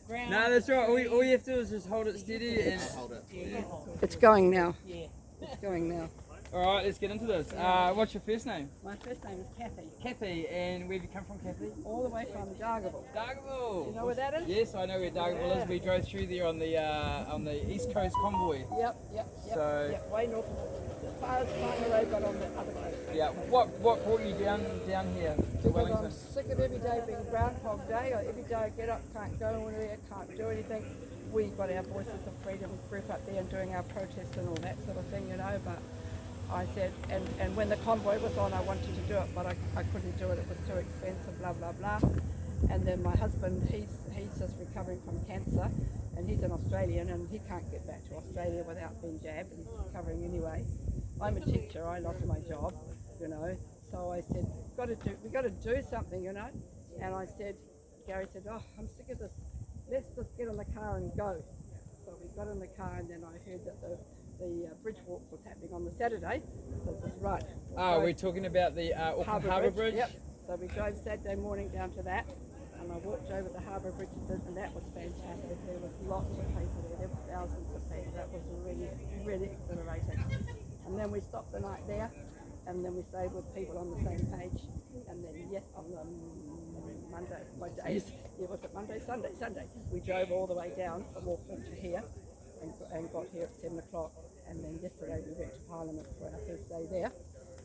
No, that's right. All you have to do is just hold it steady and hold it. Yeah. It's going now. It's going now. All right, let's get into this. What's your first name? My first name is Kathy. Kathy, and where have you come from, Kathy? All the way from Dargaville. Dargaville. You know where that is? Yes, I know where Dargaville is. We drove through there on the East Coast convoy. Yep. Way north. As far as Pine Road, but on the other coast. Yeah. What brought you down here to Because Wellington? I'm sick of every day being Groundhog Day. Every day I get up, can't go anywhere, can't do anything. We've got our Voices of Freedom group up there and doing our protests and all that sort of thing, you know, but I said, and when the convoy was on, I wanted to do it, but I couldn't do it. It was too expensive, blah, blah, blah. And then my husband, he's just recovering from cancer, and he's an Australian, and he can't get back to Australia without being jabbed, and he's recovering anyway. I'm a teacher, I lost my job, you know, so I said, we got to do something, you know. And I said, Gary said, oh, I'm sick of this. Let's just get in the car and go. So we got in the car, and then I heard that the bridge walk was happening on the Saturday. So I said, right. We're talking about the Auckland Harbour Bridge? Yep. So we drove Saturday morning down to that, and I walked over the Harbour Bridge, and that was fantastic. There was lots of people there. There were thousands of people. That was really, really exhilarating. And then we stopped the night there, and then we stayed with people on the same page. And then, yes, on the Monday, my days, was it Monday, Sunday, we drove all the way down from Auckland to here, and got here at 7 o'clock. And then yesterday we went to Parliament for our first day there,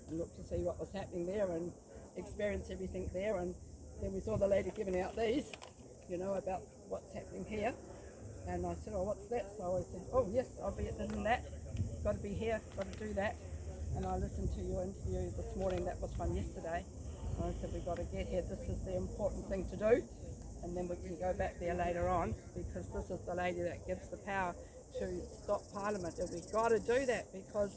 and looked to see what was happening there, and experienced everything there. And then we saw the lady giving out these, you know, about what's happening here. And I said, oh, what's that? So I said, oh, yes, I'll be at this and that. Got to be here, got to do that. And I listened to your interview this morning. That was from yesterday. And I said, we've got to get here. This is the important thing to do. And then we can go back there later on, because this is the lady that gives the power to stop Parliament. And we've got to do that, because,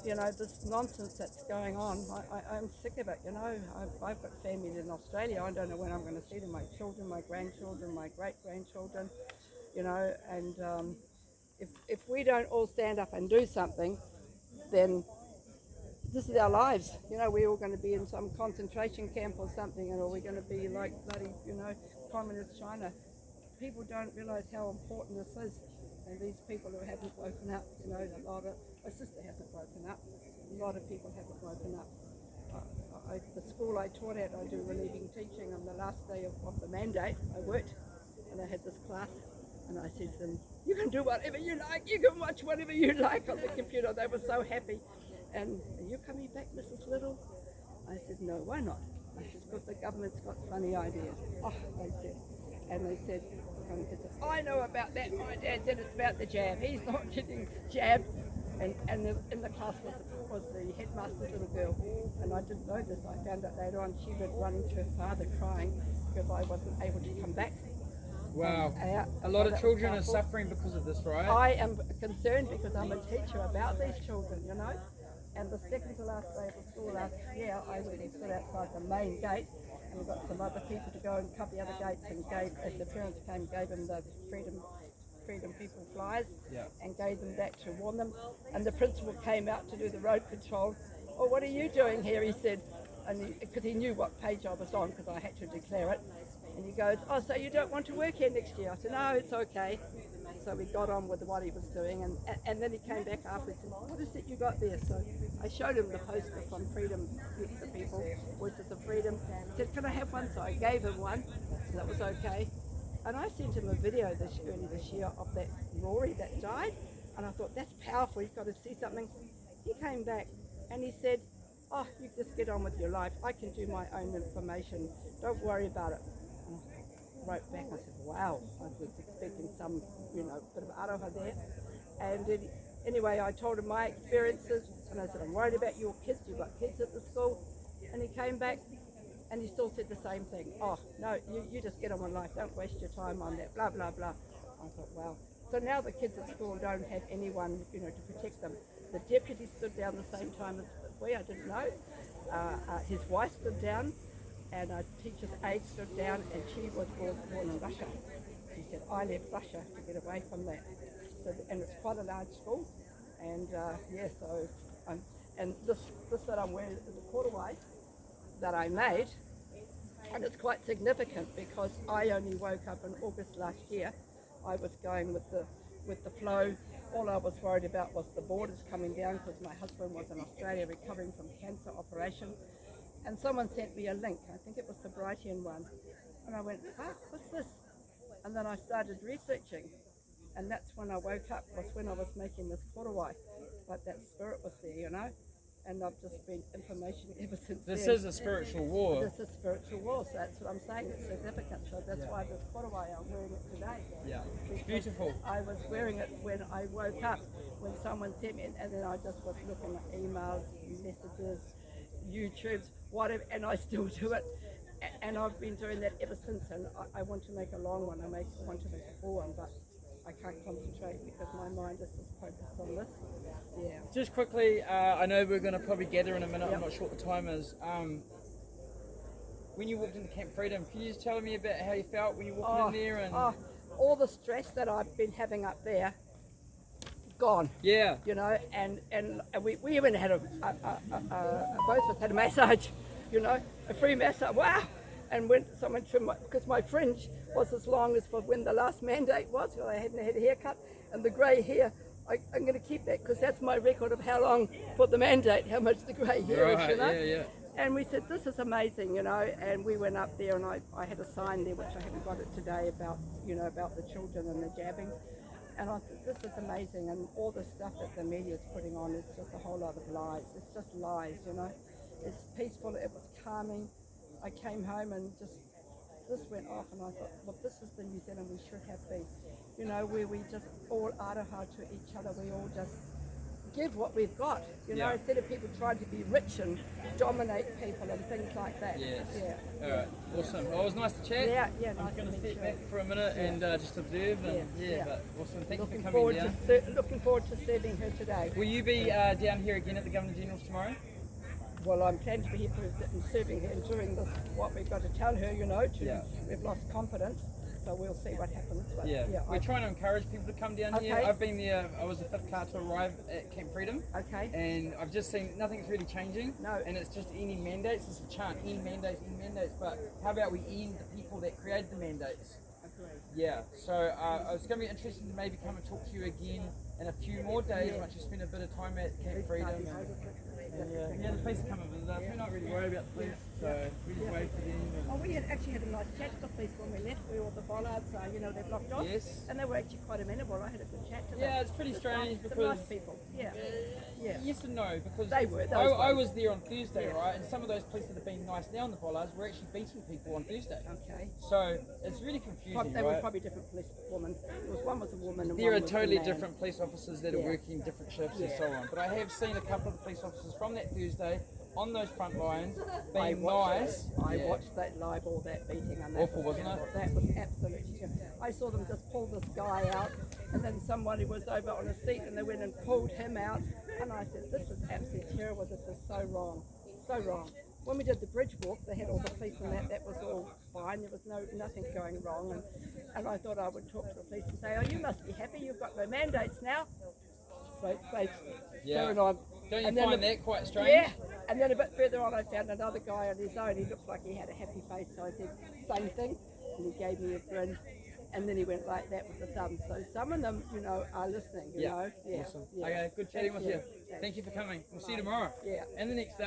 you know, this nonsense that's going on, I'm sick of it, you know. I've got family in Australia. I don't know when I'm going to see them, my children, my grandchildren, my great-grandchildren, you know. And if we don't all stand up and do something, then this is our lives. You know, we're all going to be in some concentration camp or something, or we're going to be like bloody, you know, communist China. People don't realise how important this is. And these people who haven't woken up, you know, my sister hasn't woken up. A lot of people haven't woken up. The school I taught at, I do relieving teaching. On the last day of the mandate, I worked, and I had this class, and I said to them, you can do whatever you like, you can watch whatever you like on the computer. They were so happy. And are you coming back, Mrs. Little? I said, no, why not? I said, because the government's got funny ideas. Oh, they said. And they said, I know about that. My dad said it's about the jab. He's not getting jabbed. And in the class was the headmaster's little girl. And I didn't know this. I found out later on. She went running to her father crying because I wasn't able to come back. Wow. A lot of children are suffering because of this, right? I am concerned because I'm a teacher about these children, you know. And the second to last day of the school last year, I went and stood outside the main gate, and we got some other people to go and cut the other gates, and as the parents came, gave them the Freedom People flyers, and gave them that to warn them. And the principal came out to do the road control. Oh, what are you doing here? He said, and because he knew what page I was on, because I had to declare it. And he goes, oh, so you don't want to work here next year? I said, no, it's okay. So we got on with what he was doing, and then he came back afterwards and said, what is it you got there? So I showed him the poster from Freedom People, Voices of Freedom. He said, can I have one? So I gave him one, and that was okay. And I sent him a video early this year of that Rory that died, and I thought, that's powerful, you've got to see something. He came back and he said, oh, you just get on with your life. I can do my own information. Don't worry about it. And I wrote back, I said, wow, I was expecting some, you know, bit of aroha there. And anyway, I told him my experiences, and I said, I'm worried about your kids. You've got kids at the school. And he came back, and he still said the same thing. Oh, no, you just get on with life. Don't waste your time on that, blah, blah, blah. I thought, wow. So now the kids at school don't have anyone, you know, to protect them. The deputy stood down the same time as we, I didn't know. His wife stood down, and a teacher's aide stood down, and she was born in Russia. She said, I left Russia to get away from that. So, and it's quite a large school, and and this that I'm wearing is a corduroy that I made, And it's quite significant because I only woke up in August last year. I was going with the flow. All I was worried about was the borders coming down because my husband was in Australia recovering from cancer operation. And someone sent me a link, I think it was the Brightian one. And I went, what's this? And then I started researching. And that's when I woke up, was when I was making this korowai. But that spirit was there, you know? And I've just been information ever since This then. is a spiritual war. This is spiritual war, so that's what I'm saying, it's significant. So that's why this korowai, I'm wearing it today. Yeah, it's Because beautiful. I was wearing it when I woke up, when someone sent me it, and then I just was looking at emails, messages, YouTubes, whatever, and I still do it. And I've been doing that ever since, and I want to make a long one, I want to make a full one, but I can't concentrate because my mind is just focused on this. Yeah. Just quickly, I know we're going to probably gather in a minute. Yep. I'm not sure what the time is. When you walked into Camp Freedom, can you just tell me about how you felt when you walked in there? And All the stress that I've been having up there, gone. yeah, You know, and we even had both of us had a massage, you know, a free massage. Wow! And when someone trimmed because my fringe was as long as for when the last mandate was, because I hadn't had a haircut, and the grey hair, I'm going to keep that because that's my record of how long for the mandate, how much the grey hair is, you know. yeah. And we said, this is amazing, you know, and we went up there and I had a sign there, which I haven't got it today, about, you know, about the children and the jabbing. And I thought, this is amazing, and all the stuff that the media is putting on is just a whole lot of lies. It's just lies, you know. It's peaceful, it was calming. I came home and this went off, and I thought, well, this is the New Zealand we should have been. You know, where we just all aroha to each other, we all just give what we've got, you know, Yeah. instead of people trying to be rich and dominate people and things like that. Yes. Yeah. All right. Awesome. Well, it was nice to chat. Yeah, I'm nice going to to meet step you. back for a minute and just observe. And Yeah. but awesome. Thank Looking you for forward coming down. looking forward to serving her today. Will you be down here again at the Governor General's tomorrow? Well, I'm planning to be here and serving her and doing this, what we've got to tell her, you know, Yeah. we've lost confidence, so we'll see what happens. But We're trying to encourage people to come down here. Okay. I've been there. I was the fifth car to arrive at Camp Freedom. Okay. And I've just seen nothing's really changing. No. And it's just any mandates. It's a chant, any mandates, any mandates. But how about we end the people that created the mandates? Agreed. Yeah. So it's going to be interesting to maybe come and talk to you again in a few more days once you spend a bit of time at Camp Freedom. And the police come and visit us. We're not really worried about the police, so we just wait for them. Oh, we actually had a nice chat with the police when we left, where all the bollards are, you know, they're blocked off. Yes. And they were actually quite amenable. I had a good chat to them. Yeah, it's pretty strange They're because nice people. Yeah. Yeah. yes and no, because They were, those I ones. was there on Thursday, Yeah. right, and some of those police that have been nice now on the bollards were actually beating people on Thursday. Okay. So it's really confusing, They were right? probably different police women. One was a woman and There one are was totally a man. different police officers that are Yeah. working different shifts and Yeah. so on. But I have seen a couple of the police officers from that Thursday on those front lines I being watched nice. I Yeah. watched that live, all that beating, and that Awful, was wasn't it? terrible. That was absolutely terrible. I saw them just pull this guy out, and then somebody was over on a seat, and they went and pulled him out. And I said, "This is absolutely terrible. This is so wrong, so wrong." When we did the bridge walk, they had all the police and that was all fine. There was nothing going wrong, and I thought I would talk to the police and say, "Oh, you must be happy. You've got no mandates now." So Yeah. carried on. Don't you And then find the- that quite strange? Yeah, and then a bit further on I found another guy on his own. He looked like he had a happy face, so I said, same thing, and he gave me a grin, and then he went like that with the thumb. So some of them, you know, are listening, you know. Yeah. Awesome. Yeah. Okay, good chatting Thank with you. Thanks. Thank you for coming. We'll see you tomorrow. Yeah. And the next day.